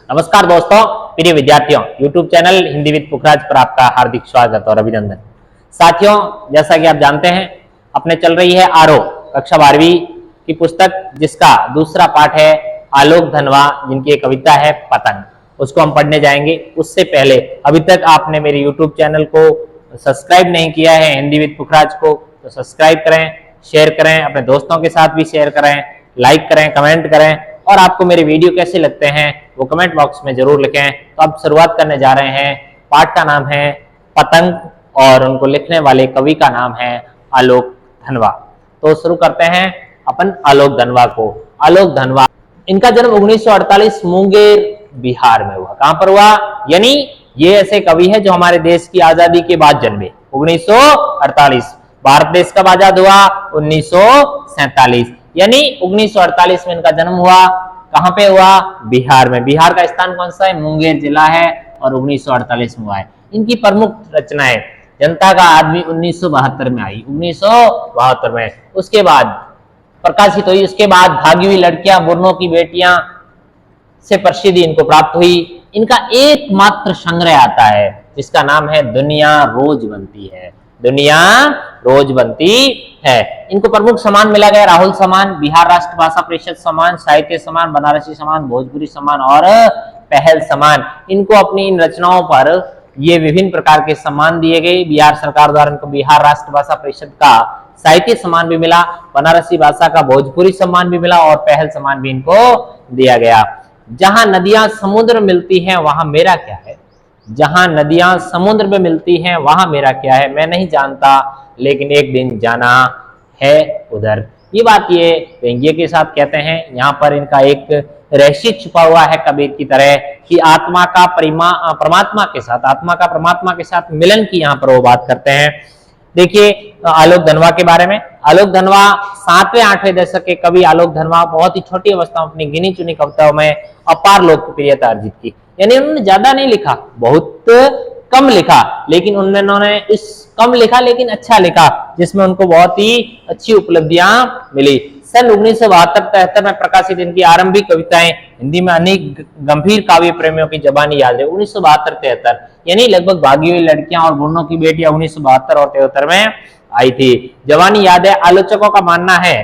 नमस्कार दोस्तों, प्रिय विद्यार्थियों, YouTube चैनल हिंदी विद पुखराज पर आपका हार्दिक स्वागत और अभिनंदन। साथियों, जैसा कि आप जानते हैं, अपने चल रही है आरोह कक्षा 12वीं की पुस्तक, जिसका दूसरा पाठ है आलोक धनवा, जिनकी एक कविता है पतंग। उसको हम पढ़ने जाएंगे। उससे पहले अभी तक आपने मेरे YouTube चैनल को सब्सक्राइब नहीं किया है हिंदी विद पुखराज को, तो सब्सक्राइब करें, शेयर करें, अपने दोस्तों के साथ भी शेयर करें, लाइक करें, कमेंट करें, और आपको मेरे वीडियो कैसे लगते हैं वो कमेंट बॉक्स में जरूर लिखें। तो अब शुरुआत करने जा रहे हैं। पाठ का नाम है पतंग और उनको लिखने वाले कवि का नाम है आलोक धनवा। तो शुरू करते हैं अपन आलोक धनवा को। आलोक धनवा, इनका जन्म 1948 मुंगेर बिहार में हुआ। कहां पर हुआ? यानी ये ऐसे कवि है जो हमारे देश की आजादी के बाद जन्मे। 1948। भारत देश कब आजाद हुआ? 1947। यानी 1948 में इनका जन्म हुआ। कहां पे हुआ? बिहार में। बिहार का स्थान कौन सा है? मुंगेर जिला है, और 1948 में हुआ है। इनकी प्रमुख रचनाएं जनता का आदमी 1972 में आई, 1972 में। उसके बाद प्रकाशित हुई। उसके बाद भागी हुई लड़कियां, बुर्नों की बेटियां से प्रसिद्धि इनको प्राप्त हुई। इनका एकमात्र संग्रह आता है जिसका नाम है दुनिया रोज बनती है। दुनिया रोज बनती है। इनको प्रमुख सम्मान मिला गया राहुल सम्मान, बिहार राष्ट्र भाषा परिषद सम्मान, साहित्य सम्मान, बनारसी सम्मान, भोजपुरी सम्मान और पहल सम्मान। इनको अपनी इन रचनाओं पर ये विभिन्न प्रकार के सम्मान दिए गए। बिहार सरकार द्वारा इनको बिहार राष्ट्र भाषा परिषद का साहित्य सम्मान भी मिला, बनारसी भाषा का भोजपुरी सम्मान भी मिला, और पहल सम्मान भी इनको दिया गया। जहां नदियां समुद्र मिलती हैं वहां मेरा क्या है? जहां नदियां समुद्र में मिलती हैं वहां मेरा क्या है? मैं नहीं जानता, लेकिन एक दिन जाना है उधर। ये बात ये व्यंग्य के साथ कहते हैं। यहाँ पर इनका एक रहस्य छुपा हुआ है कबीर की तरह, कि आत्मा का परमात्मा के साथ, आत्मा का परमात्मा के साथ मिलन की यहाँ पर वो बात करते हैं। देखिए आलोक धनवा के बारे में। आलोक धनवा 7वें 8वें दशक के कवि आलोक धनवा बहुत ही छोटी अवस्था में अपनी गिनी चुनी कविताओं में अपार लोकप्रियता अर्जित की। यानी उन्होंने ज्यादा नहीं लिखा, बहुत कम लिखा, लेकिन उन्होंने इस कम लिखा लेकिन अच्छा लिखा, जिसमें उनको बहुत ही अच्छी उपलब्धियां मिली। सन 1972-73 में प्रकाशित इनकी आरंभिक कविताएं हिंदी में अनेक गंभीर काव्य प्रेमियों की जबानी याद है। 1972-73 यानी लगभग भागी हुई लड़कियां और बुर्नों की बेटियां 1972 और 73 में आई थी। जवानी याद है। आलोचकों का मानना है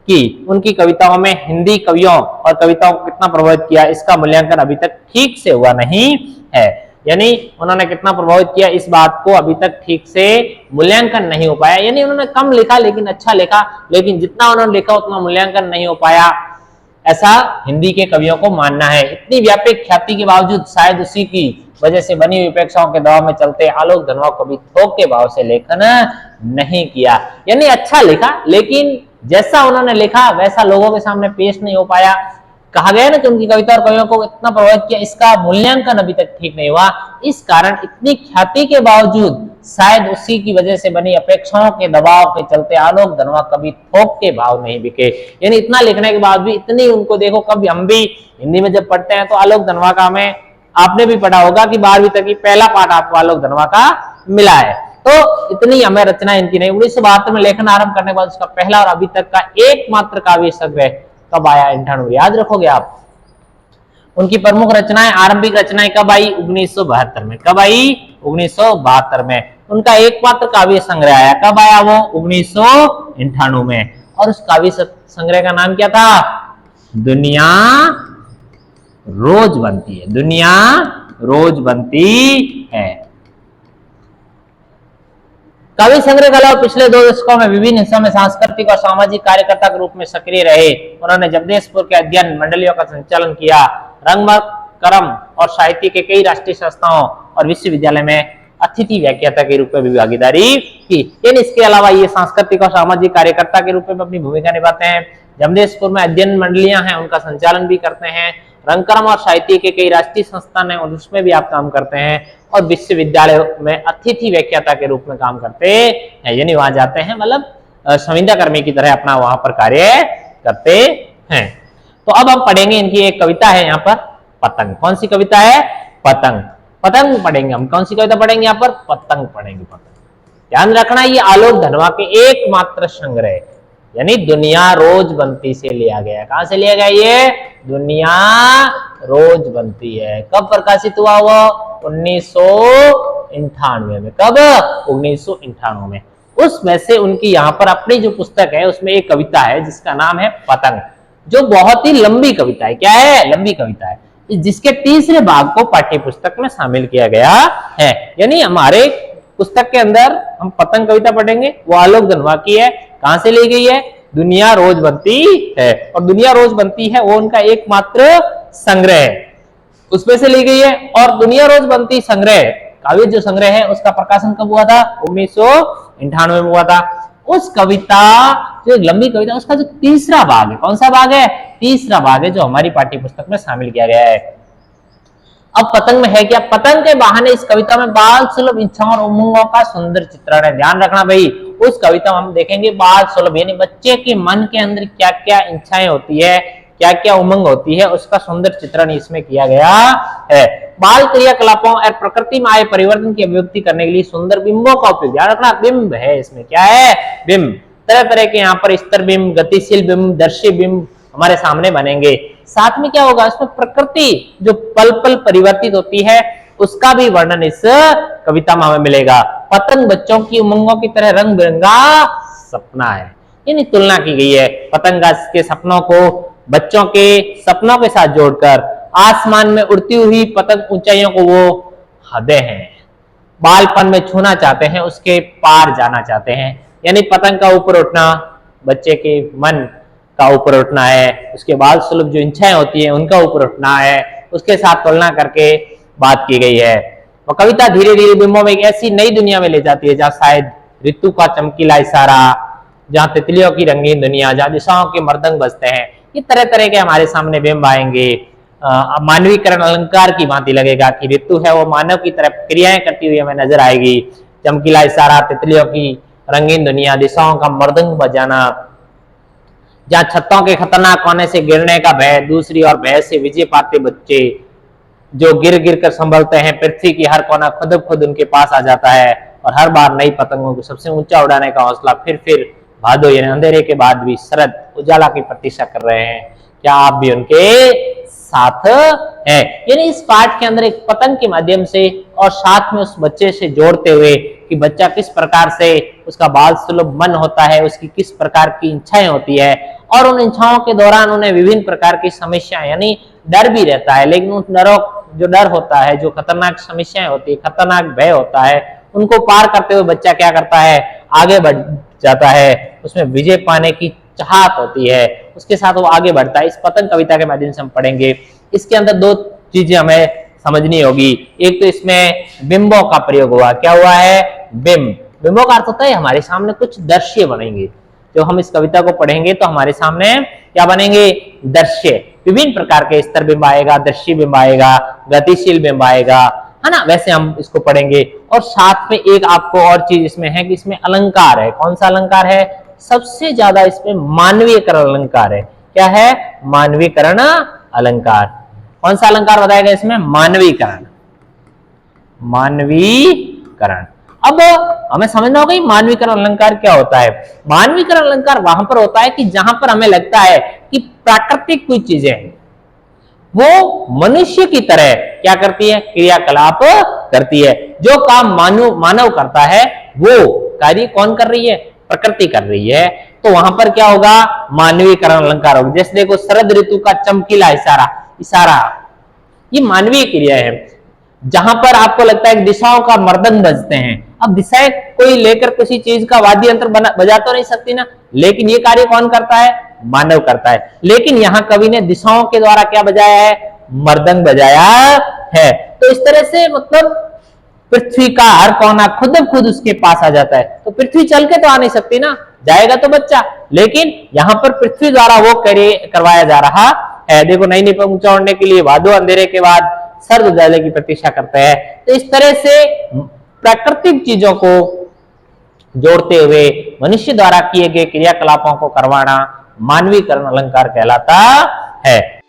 कि उनकी कविताओं में हिंदी कवियों और कविताओं को कितना प्रभावित किया, इसका मूल्यांकन अभी तक ठीक से हुआ नहीं है। यानी उन्होंने कितना प्रभावित किया, इस बात को अभी तक ठीक से मूल्यांकन नहीं हो पाया। यानी उन्होंने कम लिखा लेकिन अच्छा लिखा, लेकिन जितना उन्होंने लिखा उतना मूल्यांकन नहीं हो पाया, ऐसा हिंदी के कवियों को मानना है। इतनी व्यापक ख्याति के बावजूद शायद उसी की वजह से बनी हुई उपेक्षाओं के दबाव में चलते आलोक धनवा को भी थोक के भाव से लेखन नहीं किया। यानी अच्छा लिखा, लेकिन जैसा उन्होंने लिखा वैसा लोगों के सामने पेश नहीं हो पाया। कहा गया ना कि उनकी कविता और कवियों को इतना प्रभावित किया, इसका मूल्यांकन अभी तक ठीक नहीं हुआ। इस कारण इतनी ख्याति के बावजूद शायद उसी की वजह से बनी अपेक्षाओं के दबाव के चलते आलोक धनवा कभी थोक के भाव नहीं बिके। यानी इतना लिखने के बाद भी इतनी उनको देखो, कभी हम भी हिंदी में जब पढ़ते हैं तो आलोक धनवा का हमें, आपने भी पढ़ा होगा कि 12वीं तक की पहला पाठ आपको आलोक धनवा का मिला है। तो इतनी हमें रचना इनकी नहीं। 1972 में लेखन आरंभ करने के बाद उसका पहला और अभी तक का एकमात्र काव्य संग्रह कब आया? 98। याद रखोगे आप। उनकी प्रमुख रचनाएं, आरंभिक रचनाएं कब आई? 1972 में। कब आई? 1972 में। उनका एकमात्र काव्य संग्रह आया। कब आया वो? 1998 में। और उस काव्य संग्रह का नाम क्या था? दुनिया रोज बनती है। दुनिया रोज बनती है। कवि संग्रह के अलावा पिछले 2 दशकों में विभिन्न हिस्सों में सांस्कृतिक और सामाजिक कार्यकर्ता के रूप में सक्रिय रहे। उन्होंने जमशेदपुर के अध्ययन मंडलियों का संचालन किया, रंगमंच, कर्म और साहित्य के कई राष्ट्रीय संस्थाओं और विश्वविद्यालय में अतिथि व्याख्याता के रूप में भी भागीदारी की। इसके अलावा ये सांस्कृतिक और सामाजिक कार्यकर्ता के रूप में अपनी भूमिका निभाते हैं। जमशेदपुर में अध्ययन मंडलियां हैं, उनका संचालन भी करते हैं। रंगकर्म और साहित्य के कई राष्ट्रीय संस्थान है और उसमें भी आप काम करते हैं, और विश्वविद्यालय में अतिथि व्याख्याता के रूप में काम करते हैं। यानी वहां जाते हैं, मतलब संविदा कर्मी की तरह अपना वहां पर कार्य करते हैं। तो अब हम पढ़ेंगे इनकी एक कविता है यहाँ पर, पतंग। कौन सी कविता है? पतंग। पतंग पढ़ेंगे हम। कौन सी कविता पढ़ेंगे यहाँ पर? पतंग पढ़ेंगे। पतंग ध्यान रखना, ये आलोक धनवा के एकमात्र संग्रह यानी दुनिया रोज बनती से लिया गया। कहां से लिया गया? ये दुनिया रोज बनती है। कब प्रकाशित हुआ वो? 1998 में। कब? 1998 में। उसमें से उनकी यहाँ पर अपनी जो पुस्तक है उसमें एक कविता है जिसका नाम है पतंग, जो बहुत ही लंबी कविता है। क्या है? लंबी कविता है, जिसके तीसरे भाग को पाठ्य पुस्तक में शामिल किया गया है। यानी हमारे पुस्तक के अंदर हम पतंग कविता पढ़ेंगे, वो आलोक धनवा की है। कहां से ली गई है? दुनिया रोज बनती है। और दुनिया रोज बनती है वो उनका एकमात्र संग्रह है, उसमें से ली गई है। और दुनिया रोज बनती संग्रह, काव्य जो संग्रह है, उसका प्रकाशन कब हुआ था? 1998 में हुआ था। उस कविता, जो लंबी कविता, उसका जो तीसरा भाग है, कौन सा भाग है? तीसरा भाग है, जो हमारी पाठ्य पुस्तक में शामिल किया गया है। अब पतंग में है क्या? पतंग के बहाने इस कविता में बाल सुलभ इच्छाओं और उमंगों का सुंदर चित्रण है। ध्यान रखना भाई, उस कविता में हम देखेंगे बाल सुलभ यानी बच्चे के मन के अंदर क्या क्या इच्छाएं होती है, क्या क्या उमंग होती है, उसका सुंदर चित्रण इसमें किया गया है। बाल क्रियाकलापों और प्रकृति में आए परिवर्तन की अभिव्यक्ति करने के लिए सुंदर बिंबों का उपयोग। ध्यान रखना, बिंब है इसमें। क्या है? बिंब। तरह तरह के यहाँ पर स्तर बिंब, गतिशील बिंब, दर्शी बिंब हमारे सामने बनेंगे। साथ में क्या होगा? इसमें प्रकृति जो पल पल परिवर्तित होती है उसका भी वर्णन इस कविता में हमें मिलेगा। पतंग बच्चों की उमंगों की तरह रंग बिरंगा सपना है, यानी तुलना की गई है पतंग के सपनों को बच्चों के सपनों के साथ जोड़कर। आसमान में उड़ती हुई पतंग ऊंचाइयों को वो हदें हैं, बालपन में छूना चाहते हैं, उसके पार जाना चाहते हैं। यानी पतंग का ऊपर उठना बच्चे के मन का ऊपर उठना है, उसके बाल सुलभ जो इच्छाएं होती हैं उनका ऊपर उठना है, उसके साथ तुलना करके बात की गई है। और कविता धीरे धीरे बिंबों में एक ऐसी नई दुनिया में ले जाती है जहाँ शायद ऋतु का चमकीला इशारा, जहाँ तितलियों की रंगीन दुनिया, जहाँ दिशाओं के मर्दंग बजते हैं। ये तरह तरह के हमारे सामने बिंब आएंगे। मानवीकरण अलंकार की भांति लगेगा कि ऋतु है वो मानव की तरफ क्रियाएं करती हुई हमें नजर आएगी। चमकीला इशारा, तितलियों की रंगीन दुनिया, दिशाओं का मर्दंग बजाना, जहाँ छतों के खतरनाक कोने से गिरने का भय, दूसरी और भय से विजय पाते बच्चे जो गिर गिर कर संभलते हैं। पृथ्वी की हर कोना खुद खुद उनके पास आ जाता है और हर बार नई पतंगों को सबसे ऊंचा उड़ाने का हौसला। फिर भादो यानी अंधेरे के बाद भी शरद उजाला की प्रतीक्षा कर रहे हैं। क्या आप भी उनके साथ हैं? यानी इस पाठ के अंदर एक पतंग के माध्यम से और साथ में उस बच्चे से जोड़ते हुए कि बच्चा किस प्रकार से उसका बाल सुलभ मन होता है, उसकी किस प्रकार की इच्छाएं होती है, और उन इच्छाओं के दौरान उन्हें विभिन्न प्रकार की समस्याएं यानी डर भी रहता है, लेकिन उन डरों जो डर होता है, जो खतरनाक समस्याएं होती है, खतरनाक भय होता है, उनको पार करते हुए बच्चा क्या करता है? आगे बढ़ जाता है। उसमें विजय पाने की चाहत होती है, उसके साथ वो आगे बढ़ता है। इस पतंग कविता के माध्यम से हम पढ़ेंगे। इसके अंदर दो चीजें हमें समझनी होगी। एक तो इसमें बिंबों का प्रयोग हुआ। क्या हुआ है? बिंब। बिंबों का अर्थ होता है हमारे सामने कुछ दृश्य बनेंगे। जो हम इस कविता को पढ़ेंगे तो हमारे सामने क्या बनेंगे? दृश्य। विभिन्न प्रकार के स्तर बिंब आएगा, दृश्य बिंब आएगा, गतिशील बिंब आएगा, है ना? वैसे हम इसको पढ़ेंगे। और साथ में एक आपको और चीज इसमें है कि इसमें अलंकार है। कौन सा अलंकार है? सबसे ज्यादा इसमें मानवीयकरण अलंकार है। क्या है? मानवीकरण अलंकार। कौन सा अलंकार बताएगा इसमें? मानवीकरण। मानवीकरण। अब हमें समझना होगा मानवीकरण अलंकार क्या होता है। मानवीकरण अलंकार वहां पर होता है कि जहां पर हमें लगता है कि प्राकृतिक कोई चीजें वो मनुष्य की तरह क्या करती है? क्रियाकलाप करती है। जो काम मानव करता है वो कार्य कौन कर रही है? प्रकृति कर रही है। तो वहां पर क्या होगा? मानवीकरण अलंकार होगा। जैसे देखो, शरद ऋतु का चमकीला इशारा ये मानवीय क्रिया है। जहां पर आपको लगता है कि दिशाओं का मर्दंग बजते हैं। अब दिशाएं कोई लेकर किसी चीज का वाद्य यंत्र बजा तो नहीं सकती ना, लेकिन ये कार्य कौन करता है? मानव करता है। लेकिन यहाँ कवि ने दिशाओं के द्वारा क्या बजाया है? मर्दंग बजाया है। तो इस तरह से मतलब पृथ्वी का हर कोना खुद उसके पास आ जाता है। तो पृथ्वी चल के तो आ नहीं सकती ना, जाएगा तो बच्चा, लेकिन यहाँ पर पृथ्वी द्वारा वो करवाया जा रहा है। देखो, नई नई ऊंचा उड़ने के लिए भादो अंधेरे के बाद सर्द उजाले की प्रतीक्षा करते हैं। तो इस तरह से प्राकृतिक चीजों को जोड़ते हुए मनुष्य द्वारा किए गए क्रियाकलापों को करवाना मानवीकरण अलंकार कहलाता है।